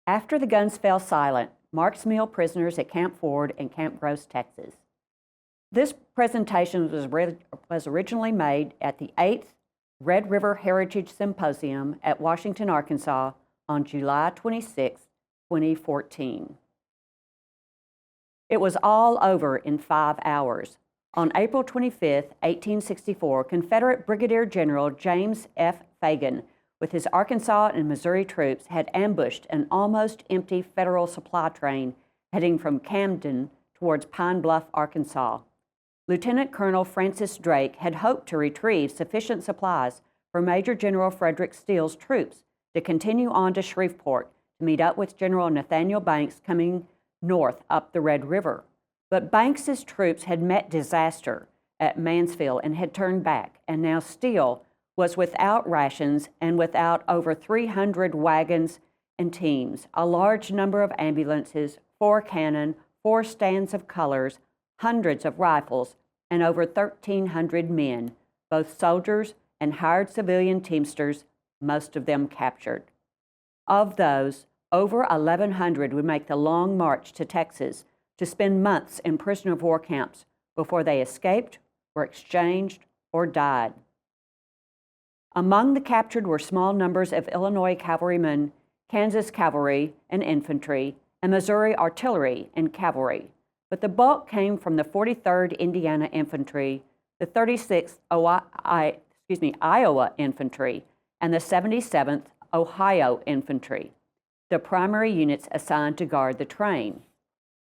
After the guns fell silent, Marks Mill prisoners at Camp Ford and Camp Gross, Texas. This presentation was originally made at the 8th Red River Heritage Symposium at Washington, Arkansas on July 26, 2014. It was all over in 5 hours. On April 25, 1864, Confederate Brigadier General James F. Fagan, with his Arkansas and Missouri troops, had ambushed an almost empty Federal supply train heading from Camden towards Pine Bluff, Arkansas. Lieutenant Colonel Francis Drake had hoped to retrieve sufficient supplies for Major General Frederick Steele's troops to continue on to Shreveport to meet up with General Nathaniel Banks coming north up the Red River. But Banks's troops had met disaster at Mansfield and had turned back, and now Steele was without rations and without over 300 wagons and teams, a large number of ambulances, 4 cannon, 4 stands of colors, hundreds of rifles, and over 1,300 men, both soldiers and hired civilian teamsters, most of them captured. Of those, over 1,100 would make the long march to Texas to spend months in prisoner of war camps before they escaped, were exchanged, or died. Among the captured were small numbers of Illinois cavalrymen, Kansas cavalry and infantry, and Missouri artillery and cavalry. But the bulk came from the 43rd Indiana Infantry, the 36th Iowa Infantry, and the 77th Ohio Infantry, the primary units assigned to guard the train.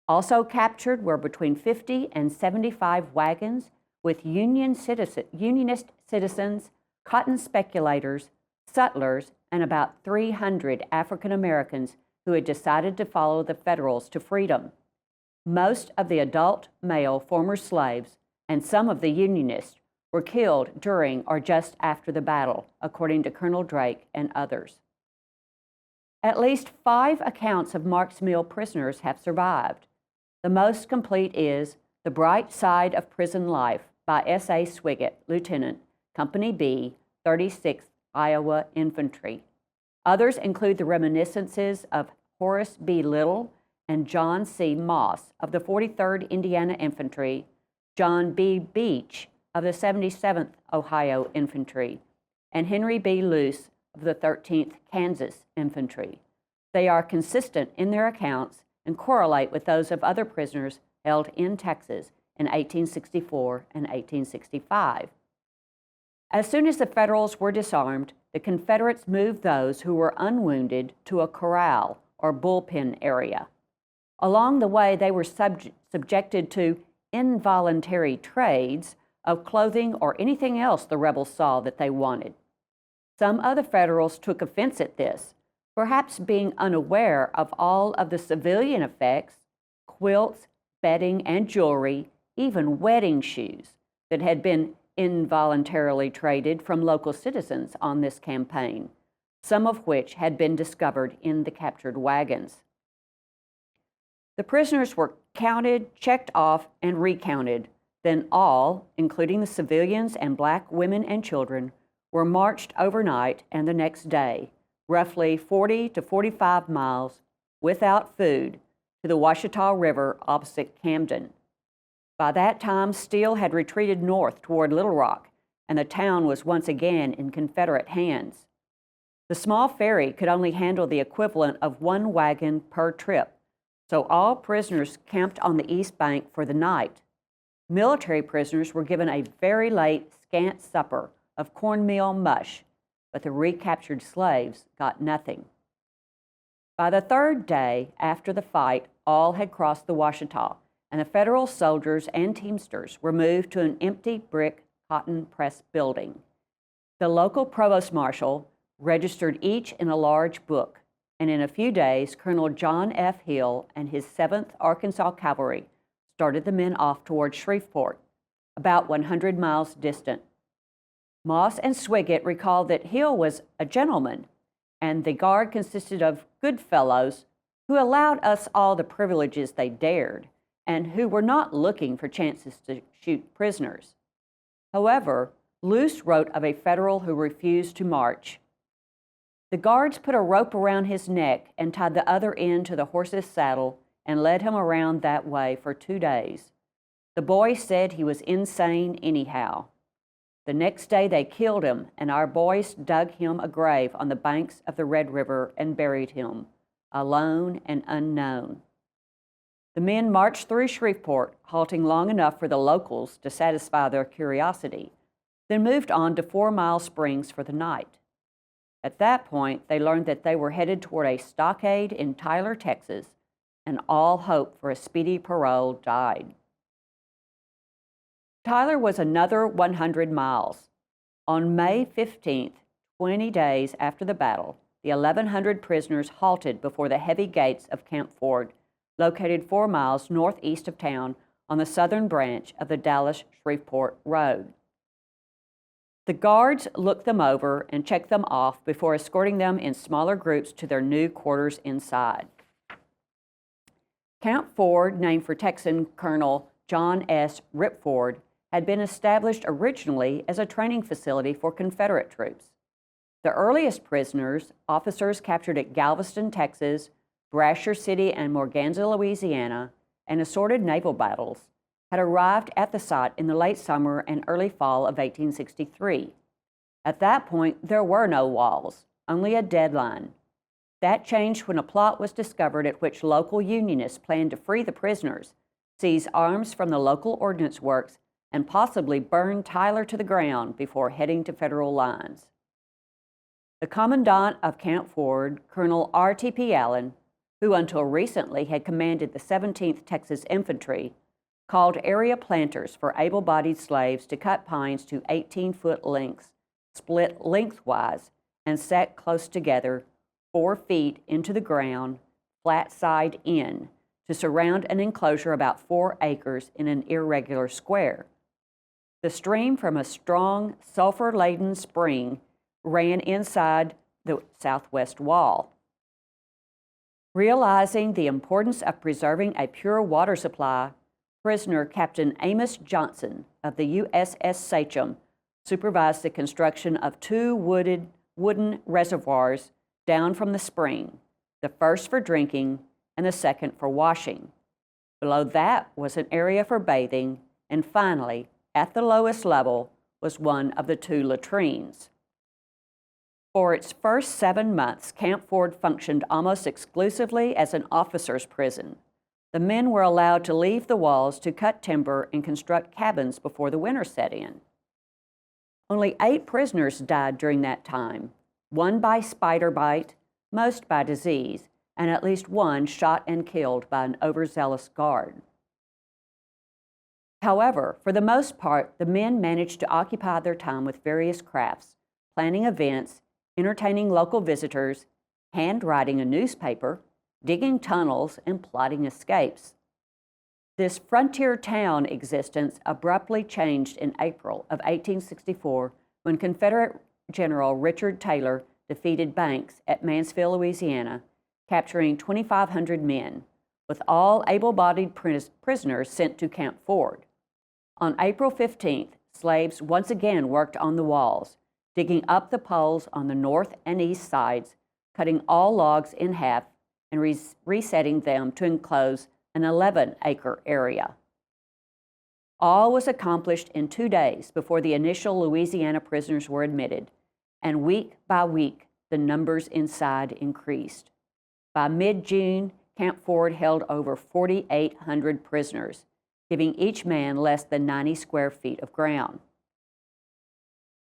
Also captured were between 50 and 75 wagons with Unionist citizens, cotton speculators, sutlers, and about 300 African Americans who had decided to follow the Federals to freedom. Most of the adult male former slaves and some of the Unionists were killed during or just after the battle, according to Colonel Drake and others. At least 5 accounts of Marks Mill prisoners have survived. The most complete is The Bright Side of Prison Life by S.A. Swiggett, Lieutenant, Company B, 36th Iowa Infantry. Others include the reminiscences of Horace B. Little and John C. Moss of the 43rd Indiana Infantry, John B. Beach of the 77th Ohio Infantry, and Henry B. Luce of the 13th Kansas Infantry. They are consistent in their accounts and correlate with those of other prisoners held in Texas in 1864 and 1865. As soon as the Federals were disarmed, the Confederates moved those who were unwounded to a corral or bullpen area. Along the way, they were subjected to involuntary trades of clothing or anything else the rebels saw that they wanted. Some of the Federals took offense at this, perhaps being unaware of all of the civilian effects, quilts, bedding, and jewelry, even wedding shoes that had been involuntarily traded from local citizens on this campaign, some of which had been discovered in the captured wagons. The prisoners were counted, checked off, and recounted. Then all, including the civilians and black women and children, were marched overnight and the next day, roughly 40 to 45 miles, without food, to the Washita River opposite Camden. By that time, Steele had retreated north toward Little Rock, and the town was once again in Confederate hands. The small ferry could only handle the equivalent of 1 wagon per trip, so all prisoners camped on the east bank for the night. Military prisoners were given a very late, scant supper of cornmeal mush, but the recaptured slaves got nothing. By the 3rd day after the fight, all had crossed the Washita, and the Federal soldiers and teamsters were moved to an empty brick cotton press building. The local provost marshal registered each in a large book, and in a few days, Colonel John F. Hill and his 7th Arkansas Cavalry started the men off toward Shreveport, about 100 miles distant. Moss and Swiggett recalled that Hill was a gentleman, and the guard consisted of good fellows who allowed us all the privileges they dared, and who were not looking for chances to shoot prisoners. However, Luce wrote of a Federal who refused to march. The guards put a rope around his neck and tied the other end to the horse's saddle and led him around that way for 2 days. The boy said he was insane anyhow. The next day they killed him, and our boys dug him a grave on the banks of the Red River and buried him, alone and unknown. The men marched through Shreveport, halting long enough for the locals to satisfy their curiosity, then moved on to 4 Mile Springs for the night. At that point, they learned that they were headed toward a stockade in Tyler, Texas, and all hope for a speedy parole died. Tyler was another 100 miles. On May 15th, 20 days after the battle, the 1,100 prisoners halted before the heavy gates of Camp Ford, located 4 miles northeast of town on the southern branch of the Dallas-Shreveport Road. The guards looked them over and checked them off before escorting them in smaller groups to their new quarters inside. Camp Ford, named for Texan Colonel John S. Rip Ford, had been established originally as a training facility for Confederate troops. The earliest prisoners, officers captured at Galveston, Texas, Brasher City and Morganza, Louisiana, and assorted naval battles, had arrived at the site in the late summer and early fall of 1863. At that point, there were no walls, only a deadline. That changed when a plot was discovered at which local Unionists planned to free the prisoners, seize arms from the local ordnance works, and possibly burn Tyler to the ground before heading to federal lines. The commandant of Camp Ford, Colonel R.T.P. Allen, who until recently had commanded the 17th Texas Infantry, called area planters for able-bodied slaves to cut pines to 18-foot lengths, split lengthwise, and set close together 4 feet into the ground, flat side in, to surround an enclosure about 4 acres in an irregular square. The stream from a strong, sulfur-laden spring ran inside the southwest wall. Realizing the importance of preserving a pure water supply, prisoner Captain Amos Johnson of the USS Sachem supervised the construction of 2 wooden reservoirs down from the spring, the first for drinking and the second for washing. Below that was an area for bathing, and finally, at the lowest level, was one of the 2 latrines. For its first 7 months, Camp Ford functioned almost exclusively as an officer's prison. The men were allowed to leave the walls to cut timber and construct cabins before the winter set in. Only 8 prisoners died during that time, 1 by spider bite, most by disease, and at least 1 shot and killed by an overzealous guard. However, for the most part, the men managed to occupy their time with various crafts, planning events, entertaining local visitors, handwriting a newspaper, digging tunnels, and plotting escapes. This frontier town existence abruptly changed in April of 1864 when Confederate General Richard Taylor defeated Banks at Mansfield, Louisiana, capturing 2,500 men, with all able-bodied prisoners sent to Camp Ford. On April 15th, slaves once again worked on the walls, digging up the poles on the north and east sides, cutting all logs in half, and resetting them to enclose an 11-acre area. All was accomplished in 2 days before the initial Louisiana prisoners were admitted, and week by week, the numbers inside increased. By mid-June, Camp Ford held over 4,800 prisoners, giving each man less than 90 square feet of ground.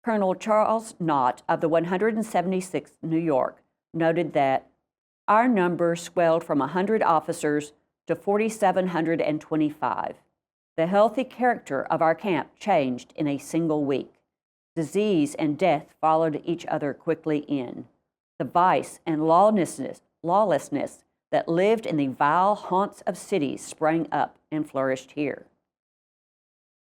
Colonel Charles Knott of the 176th New York noted that our number swelled from 100 officers to 4,725. The healthy character of our camp changed in a single week. Disease and death followed each other quickly in. The vice and lawlessness that lived in the vile haunts of cities sprang up and flourished here.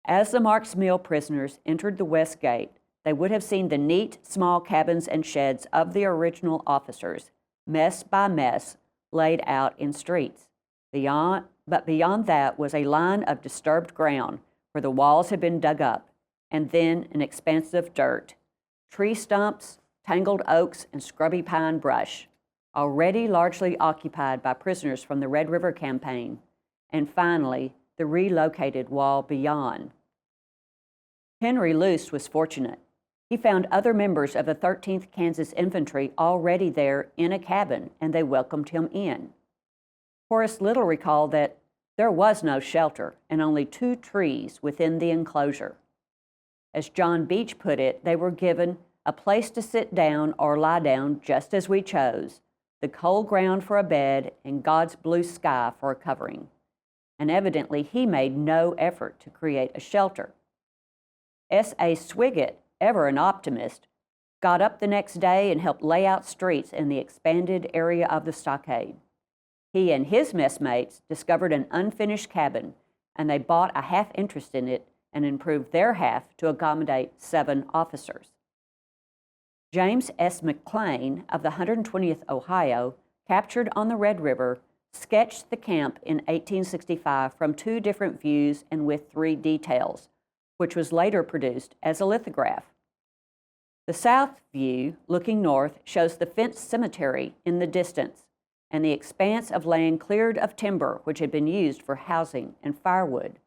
As the Marks Mill prisoners entered the West Gate, they would have seen the neat, small cabins and sheds of the original officers, mess by mess, laid out in streets. But beyond that was a line of disturbed ground where the walls had been dug up, and then an expanse of dirt, tree stumps, tangled oaks and scrubby pine brush, already largely occupied by prisoners from the Red River Campaign, and finally, the relocated wall beyond. Henry Luce was fortunate. He found other members of the 13th Kansas Infantry already there in a cabin, and they welcomed him in. Horace Little recalled that there was no shelter and only 2 trees within the enclosure. As John Beach put it, they were given a place to sit down or lie down just as we chose, the cold ground for a bed and God's blue sky for a covering. And evidently he made no effort to create a shelter. S.A. Swiggett, ever an optimist, got up the next day and helped lay out streets in the expanded area of the stockade. He and his messmates discovered an unfinished cabin, and they bought a half interest in it and improved their half to accommodate 7 officers. James S. McLean of the 120th Ohio, captured on the Red River, sketched the camp in 1865 from 2 different views and with 3 details, which was later produced as a lithograph. The south view, looking north, shows the fenced cemetery in the distance and the expanse of land cleared of timber which had been used for housing and firewood.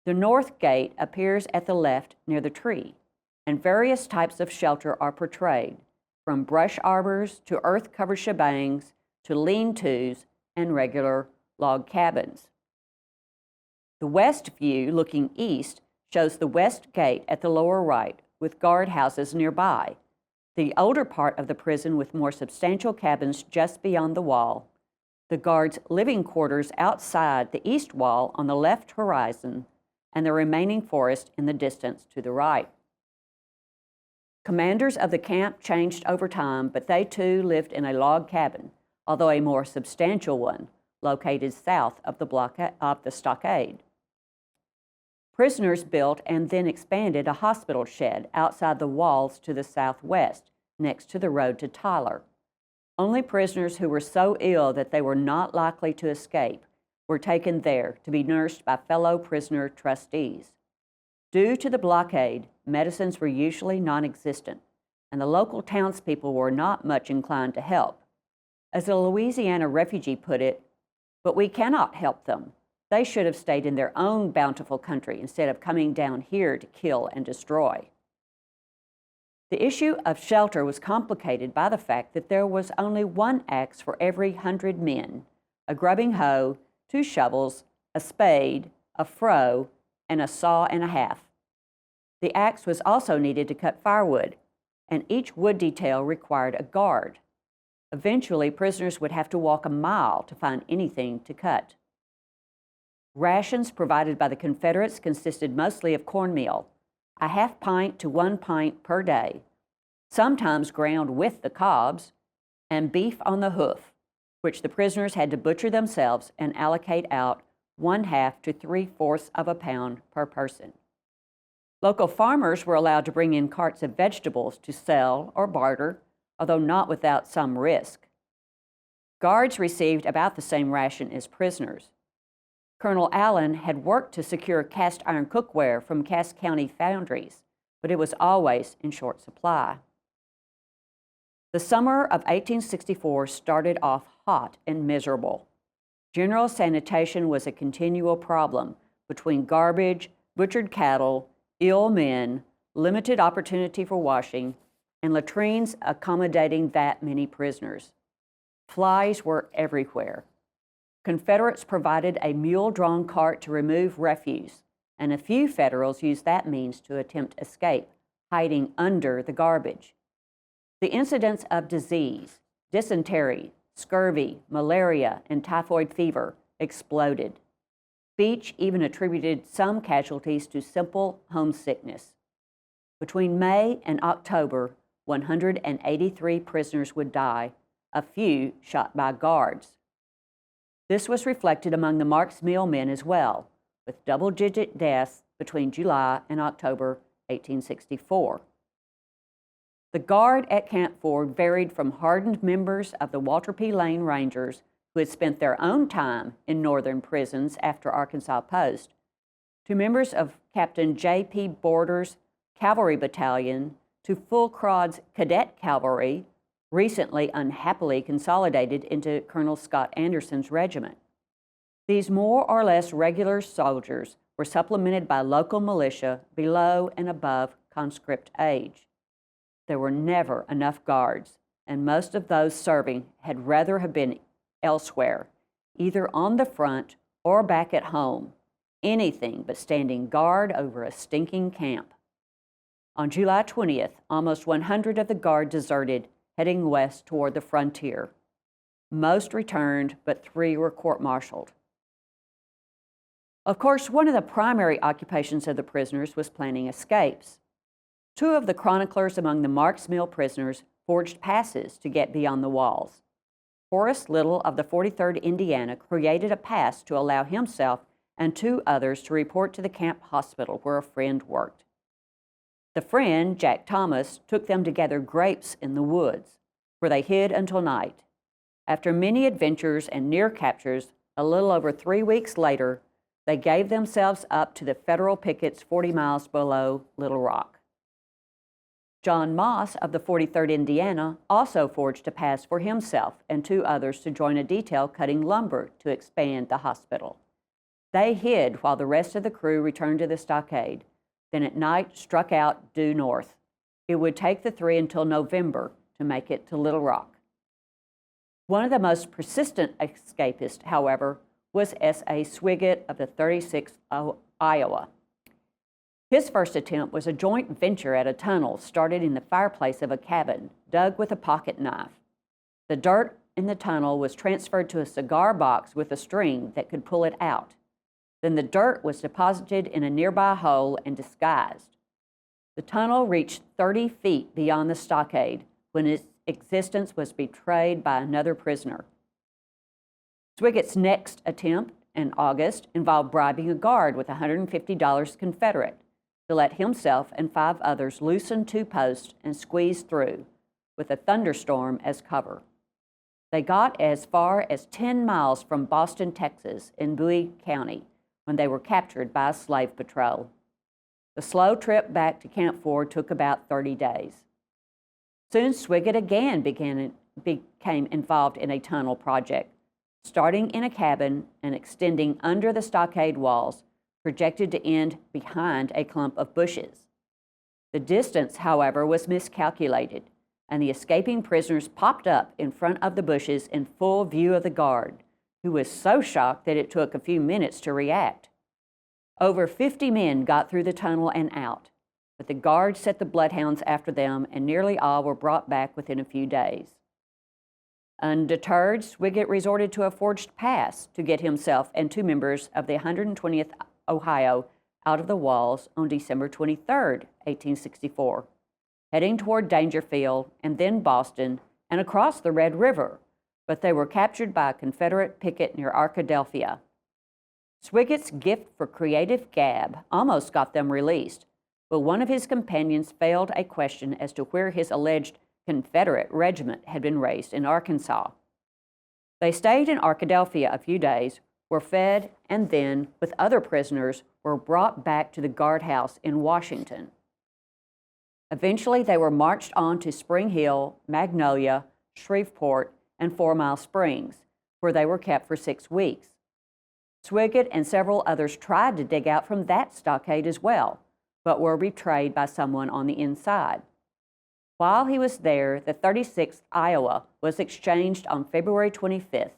The north gate appears at the left near the tree, and various types of shelter are portrayed, from brush arbors to earth-covered shebangs to lean-tos and regular log cabins. The west view, looking east, shows the west gate at the lower right with guardhouses nearby, the older part of the prison with more substantial cabins just beyond the wall, the guards' living quarters outside the east wall on the left horizon, and the remaining forest in the distance to the right. Commanders of the camp changed over time, but they too lived in a log cabin, although a more substantial one, located south of the stockade. Prisoners built and then expanded a hospital shed outside the walls to the southwest, next to the road to Tyler. Only prisoners who were so ill that they were not likely to escape were taken there to be nursed by fellow prisoner trustees. Due to the blockade, medicines were usually non-existent, and the local townspeople were not much inclined to help. As a Louisiana refugee put it, "But we cannot help them. They should have stayed in their own bountiful country instead of coming down here to kill and destroy." The issue of shelter was complicated by the fact that there was only 1 axe for every 100 men, a grubbing hoe, 2 shovels, a spade, a froe, and a saw and a half. The axe was also needed to cut firewood, and each wood detail required a guard. Eventually, prisoners would have to walk a mile to find anything to cut. Rations provided by the Confederates consisted mostly of cornmeal, a half pint to 1 pint per day, sometimes ground with the cobs, and beef on the hoof, which the prisoners had to butcher themselves and allocate out 1/2 to 3/4 of a pound per person. Local farmers were allowed to bring in carts of vegetables to sell or barter, although not without some risk. Guards received about the same ration as prisoners. Colonel Allen had worked to secure cast iron cookware from Cass County foundries, but it was always in short supply. The summer of 1864 started off hot and miserable. General sanitation was a continual problem between garbage, butchered cattle, ill men, limited opportunity for washing, and latrines accommodating that many prisoners. Flies were everywhere. Confederates provided a mule-drawn cart to remove refuse, and a few Federals used that means to attempt escape, hiding under the garbage. The incidence of disease, dysentery, scurvy, malaria, and typhoid fever exploded. Beach even attributed some casualties to simple homesickness. Between May and October, 183 prisoners would die, a few shot by guards. This was reflected among the Marks Mill men as well, with double-digit deaths between July and October 1864. The guard at Camp Ford varied from hardened members of the Walter P. Lane Rangers who had spent their own time in northern prisons after Arkansas Post, to members of Captain J.P. Border's Cavalry Battalion, to Fulcrod's Cadet Cavalry, recently unhappily consolidated into Colonel Scott Anderson's regiment. These more or less regular soldiers were supplemented by local militia below and above conscript age. There were never enough guards, and most of those serving had rather have been elsewhere, either on the front or back at home, anything but standing guard over a stinking camp. On July 20th, almost 100 of the guard deserted, heading west toward the frontier. Most returned, but 3 were court-martialed. Of course, one of the primary occupations of the prisoners was planning escapes. 2 of the chroniclers among the Marks Mill prisoners forged passes to get beyond the walls. Horace Little of the 43rd Indiana created a pass to allow himself and 2 others to report to the camp hospital where a friend worked. The friend, Jack Thomas, took them to gather grapes in the woods, where they hid until night. After many adventures and near captures, a little over 3 weeks later, they gave themselves up to the federal pickets 40 miles below Little Rock. John Moss of the 43rd Indiana also forged a pass for himself and 2 others to join a detail cutting lumber to expand the hospital. They hid while the rest of the crew returned to the stockade, then at night struck out due north. It would take the 3 until November to make it to Little Rock. One of the most persistent escapists, however, was S.A. Swiggett of the 36th Iowa. His first attempt was a joint venture at a tunnel started in the fireplace of a cabin, dug with a pocket knife. The dirt in the tunnel was transferred to a cigar box with a string that could pull it out. Then the dirt was deposited in a nearby hole and disguised. The tunnel reached 30 feet beyond the stockade when its existence was betrayed by another prisoner. Swiggett's next attempt in August involved bribing a guard with $150 Confederate to let himself and 5 others loosen 2 posts and squeeze through, with a thunderstorm as cover. They got as far as 10 miles from Boston, Texas, in Bowie County, when they were captured by a slave patrol. The slow trip back to Camp Ford took about 30 days. Soon Swiggett again became involved in a tunnel project, starting in a cabin and extending under the stockade walls, projected to end behind a clump of bushes. The distance, however, was miscalculated, and the escaping prisoners popped up in front of the bushes in full view of the guard, who was so shocked that it took a few minutes to react. Over 50 men got through the tunnel and out, but the guard set the bloodhounds after them, and nearly all were brought back within a few days. Undeterred, Swiggett resorted to a forged pass to get himself and 2 members of the 120th Ohio out of the walls on December 23, 1864, heading toward Dangerfield and then Boston and across the Red River, but they were captured by a Confederate picket near Arkadelphia. Swiggett's gift for creative gab almost got them released, but one of his companions failed a question as to where his alleged Confederate regiment had been raised in Arkansas. They stayed in Arkadelphia a few days, were fed, and then, with other prisoners, were brought back to the guardhouse in Washington. Eventually, they were marched on to Spring Hill, Magnolia, Shreveport, and 4 Mile Springs, where they were kept for 6 weeks. Swiggett and several others tried to dig out from that stockade as well, but were betrayed by someone on the inside. While he was there, the 36th Iowa was exchanged on February 25th,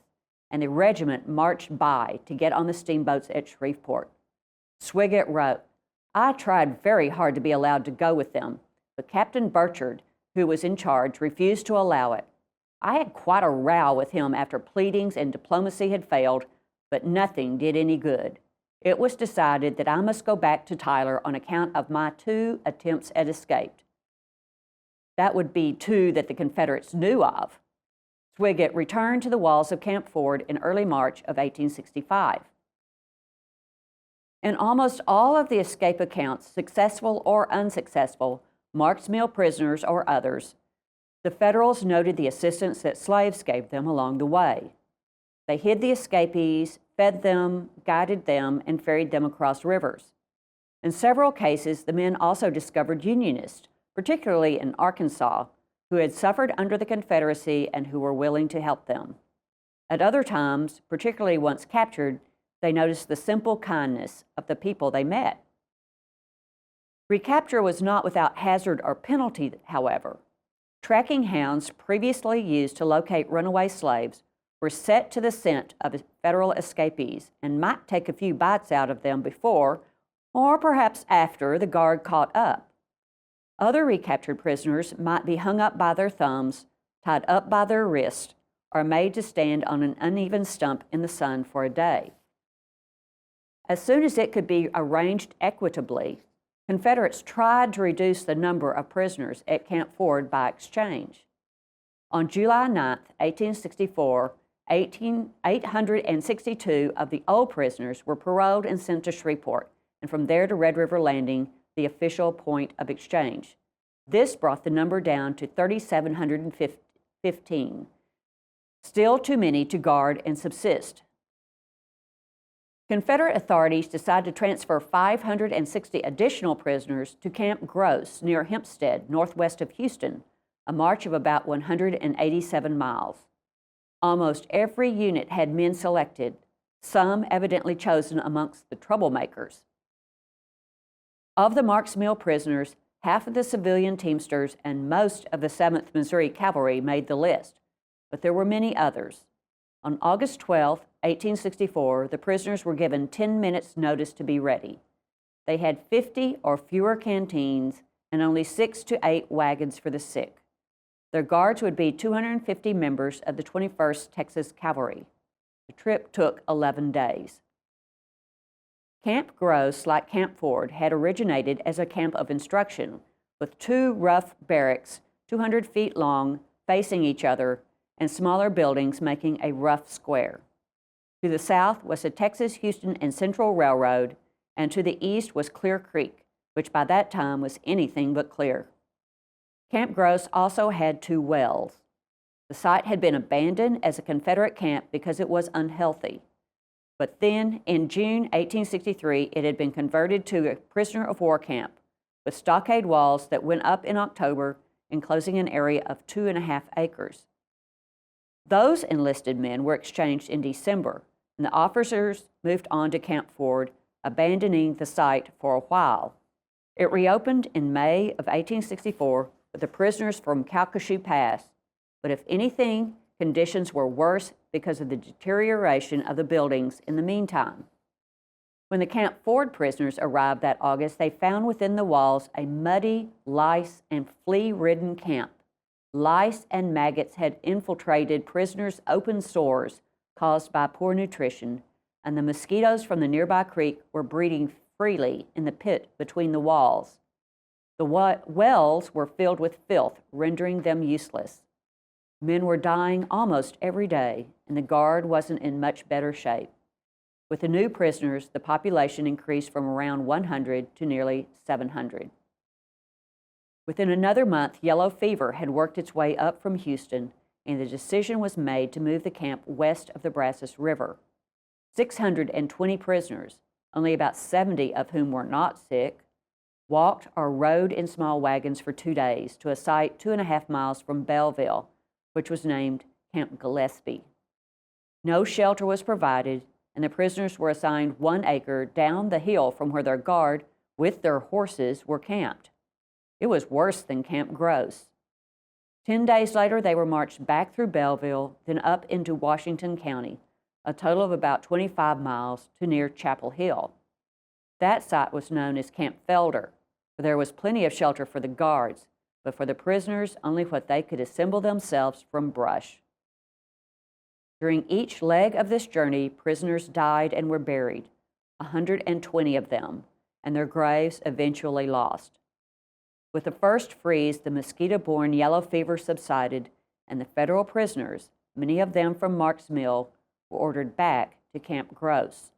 and the regiment marched by to get on the steamboats at Shreveport. Swiggett wrote, "I tried very hard to be allowed to go with them, but Captain Burchard, who was in charge, refused to allow it. I had quite a row with him after pleadings and diplomacy had failed, but nothing did any good. It was decided that I must go back to Tyler on account of my 2 attempts at escape." That would be 2 that the Confederates knew of. Swiggett returned to the walls of Camp Ford in early March of 1865. In almost all of the escape accounts, successful or unsuccessful, Marks Mill prisoners or others, the Federals noted the assistance that slaves gave them along the way. They hid the escapees, fed them, guided them, and ferried them across rivers. In several cases, the men also discovered Unionists particularly in Arkansas, who had suffered under the Confederacy and who were willing to help them. At other times, particularly once captured, they noticed the simple kindness of the people they met. Recapture was not without hazard or penalty, however. Tracking hounds previously used to locate runaway slaves were set to the scent of federal escapees and might take a few bites out of them before, or perhaps after, the guard caught up. Other recaptured prisoners might be hung up by their thumbs, tied up by their wrists, or made to stand on an uneven stump in the sun for a day. As soon as it could be arranged equitably, Confederates tried to reduce the number of prisoners at Camp Ford by exchange. On July 9, 1864, 862 of the old prisoners were paroled and sent to Shreveport, and from there to Red River Landing, the official point of exchange. This brought the number down to 3,715, still too many to guard and subsist. Confederate authorities decided to transfer 560 additional prisoners to Camp Gross near Hempstead, northwest of Houston, a march of about 187 miles. Almost every unit had men selected, some evidently chosen amongst the troublemakers. Of the Marks Mill prisoners, half of the civilian Teamsters and most of the 7th Missouri Cavalry made the list, but there were many others. On August 12, 1864, the prisoners were given 10 minutes' notice to be ready. They had 50 or fewer canteens and only 6 to 8 wagons for the sick. Their guards would be 250 members of the 21st Texas Cavalry. The trip took 11 days. Camp Gross, like Camp Ford, had originated as a camp of instruction, with 2 rough barracks, 200 feet long, facing each other, and smaller buildings making a rough square. To the south was the Texas, Houston, and Central Railroad, and to the east was Clear Creek, which by that time was anything but clear. Camp Gross also had 2 wells. The site had been abandoned as a Confederate camp because it was unhealthy. But then, in June 1863, it had been converted to a prisoner of war camp, with stockade walls that went up in October, enclosing an area of 2.5 acres. Those enlisted men were exchanged in December, and the officers moved on to Camp Ford, abandoning the site for a while. It reopened in May of 1864 with the prisoners from Calcasieu Pass, but if anything, conditions were worse because of the deterioration of the buildings in the meantime. When the Camp Ford prisoners arrived that August, they found within the walls a muddy, lice and flea-ridden camp. Lice and maggots had infiltrated prisoners' open sores caused by poor nutrition, and the mosquitoes from the nearby creek were breeding freely in the pit between the walls. The wells were filled with filth, rendering them useless. Men were dying almost every day, and the guard wasn't in much better shape. With the new prisoners, the population increased from around 100 to nearly 700. Within another month, yellow fever had worked its way up from Houston, and the decision was made to move the camp west of the Brazos River. 620 prisoners, only about 70 of whom were not sick, walked or rode in small wagons for 2 days to a site 2.5 miles from Belleville, which was named Camp Gillespie. No shelter was provided, and the prisoners were assigned 1 acre down the hill from where their guard, with their horses, were camped. It was worse than Camp Gross. 10 days later, they were marched back through Belleville, then up into Washington County, a total of about 25 miles to near Chapel Hill. That site was known as Camp Felder, for there was plenty of shelter for the guards, but for the prisoners, only what they could assemble themselves from brush. During each leg of this journey, prisoners died and were buried, 120 of them, and their graves eventually lost. With the first freeze, the mosquito-borne yellow fever subsided, and the federal prisoners, many of them from Marks Mill, were ordered back to Camp Gross.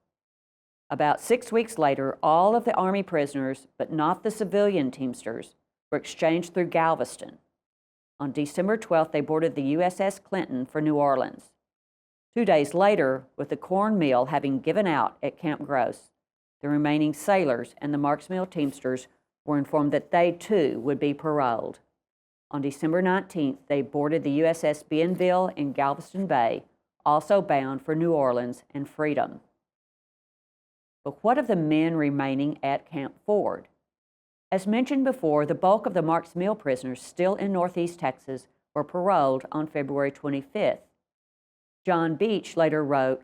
About 6 weeks later, all of the Army prisoners, but not the civilian Teamsters, were exchanged through Galveston. On December 12th, they boarded the USS Clinton for New Orleans. 2 days later, with the corn meal having given out at Camp Gross, the remaining sailors and the Marks Mill Teamsters were informed that they too would be paroled. On December 19th, they boarded the USS Bienville in Galveston Bay, also bound for New Orleans and freedom. But what of the men remaining at Camp Ford? As mentioned before, the bulk of the Marks Mill prisoners still in Northeast Texas were paroled on February 25th. John Beach later wrote,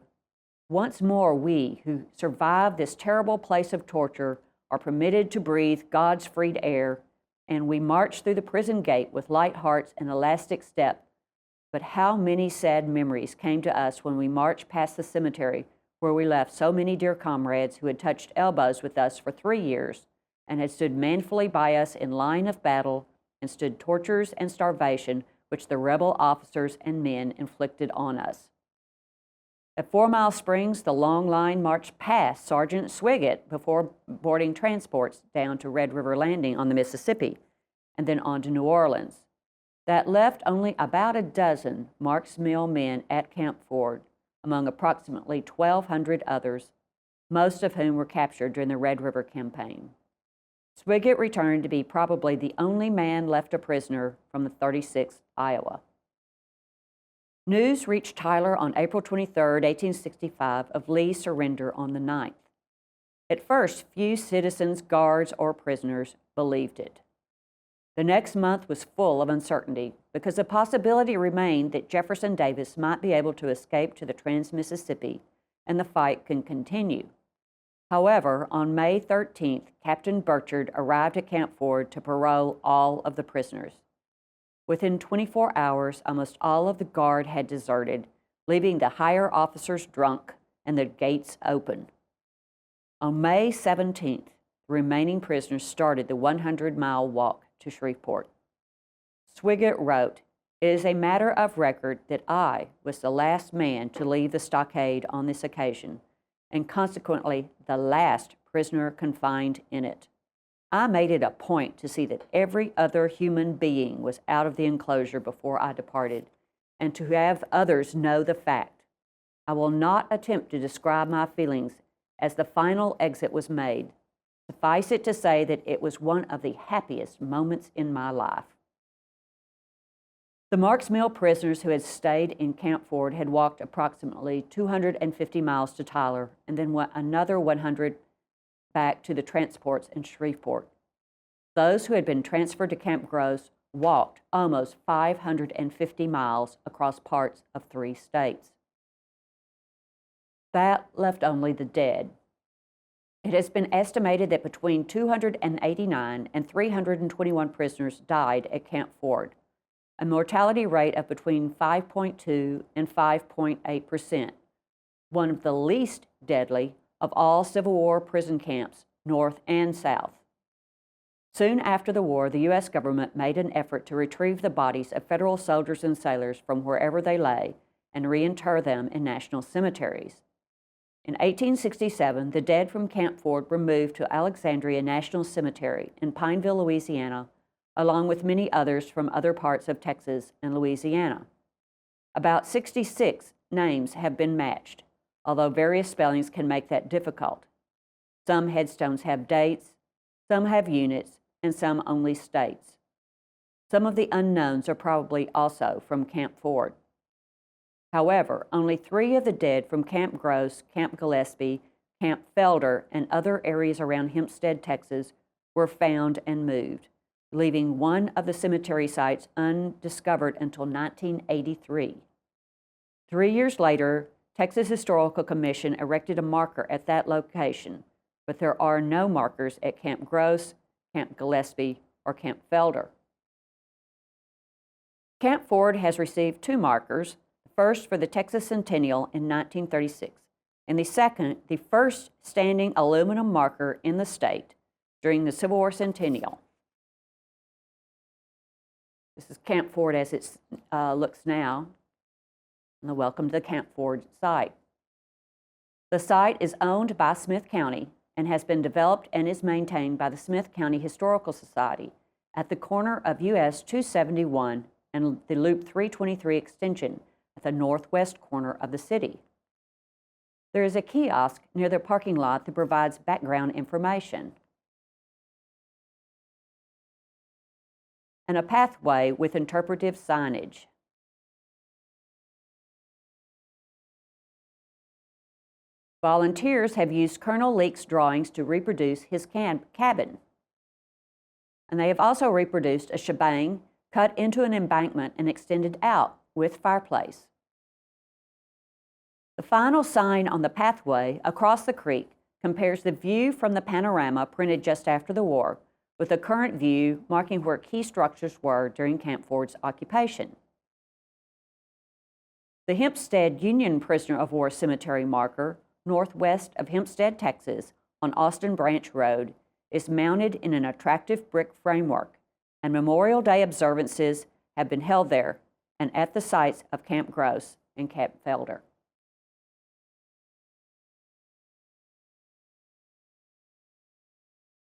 "Once more we, who survived this terrible place of torture, are permitted to breathe God's freed air, and we march through the prison gate with light hearts and elastic step. But how many sad memories came to us when we marched past the cemetery where we left so many dear comrades who had touched elbows with us for 3 years and had stood manfully by us in line of battle and stood tortures and starvation which the rebel officers and men inflicted on us." At 4 Mile Springs, the long line marched past Sergeant Swiggett before boarding transports down to Red River Landing on the Mississippi and then on to New Orleans. That left only about a dozen Marks Mill men at Camp Ford, among approximately 1,200 others, most of whom were captured during the Red River Campaign. Swiggett returned to be probably the only man left a prisoner from the 36th Iowa. News reached Tyler on April 23, 1865, of Lee's surrender on the 9th. At first, few citizens, guards, or prisoners believed it. The next month was full of uncertainty because the possibility remained that Jefferson Davis might be able to escape to the Trans-Mississippi and the fight can continue. However, on May 13th, Captain Burchard arrived at Camp Ford to parole all of the prisoners. Within 24 hours, almost all of the guard had deserted, leaving the higher officers drunk and the gates open. On May 17th, the remaining prisoners started the 100-mile walk to Shreveport. Swiggett wrote, "It is a matter of record that I was the last man to leave the stockade on this occasion, and consequently the last prisoner confined in it. I made it a point to see that every other human being was out of the enclosure before I departed, and to have others know the fact. I will not attempt to describe my feelings as the final exit was made. Suffice it to say that it was one of the happiest moments in my life." The Marks Mill prisoners who had stayed in Camp Ford had walked approximately 250 miles to Tyler and then another 100 back to the transports in Shreveport. Those who had been transferred to Camp Gross walked almost 550 miles across parts of 3 states. That left only the dead. It has been estimated that between 289 and 321 prisoners died at Camp Ford, a mortality rate of between 5.2 and 5.8%, one of the least deadly of all Civil War prison camps, North and South. Soon after the war, the U.S. government made an effort to retrieve the bodies of federal soldiers and sailors from wherever they lay and reinter them in national cemeteries. In 1867, the dead from Camp Ford were moved to Alexandria National Cemetery in Pineville, Louisiana, along with many others from other parts of Texas and Louisiana. About 66 names have been matched, although various spellings can make that difficult. Some headstones have dates, some have units, and some only states. Some of the unknowns are probably also from Camp Ford. However, only 3 of the dead from Camp Gross, Camp Gillespie, Camp Felder, and other areas around Hempstead, Texas, were found and moved, leaving one of the cemetery sites undiscovered until 1983. 3 years later, Texas Historical Commission erected a marker at that location, but there are no markers at Camp Gross, Camp Gillespie, or Camp Felder. Camp Ford has received 2 markers, the first for the Texas Centennial in 1936, and the second, the first standing aluminum marker in the state during the Civil War Centennial. This is Camp Ford as it looks now, and welcome to the Camp Ford site. The site is owned by Smith County and has been developed and is maintained by the Smith County Historical Society at the corner of US 271 and the Loop 323 extension at the northwest corner of the city. There is a kiosk near the parking lot that provides background information. and a pathway with interpretive signage. Volunteers have used Colonel Leake's drawings to reproduce his cabin. And they have also reproduced a shebang cut into an embankment and extended out with fireplace. The final sign on the pathway across the creek compares the view from the panorama printed just after the war with the current view marking where key structures were during Camp Ford's occupation. The Hempstead Union Prisoner of War Cemetery marker, northwest of Hempstead, Texas, on Austin Branch Road, is mounted in an attractive brick framework, and Memorial Day observances have been held there and at the sites of Camp Gross and Camp Felder.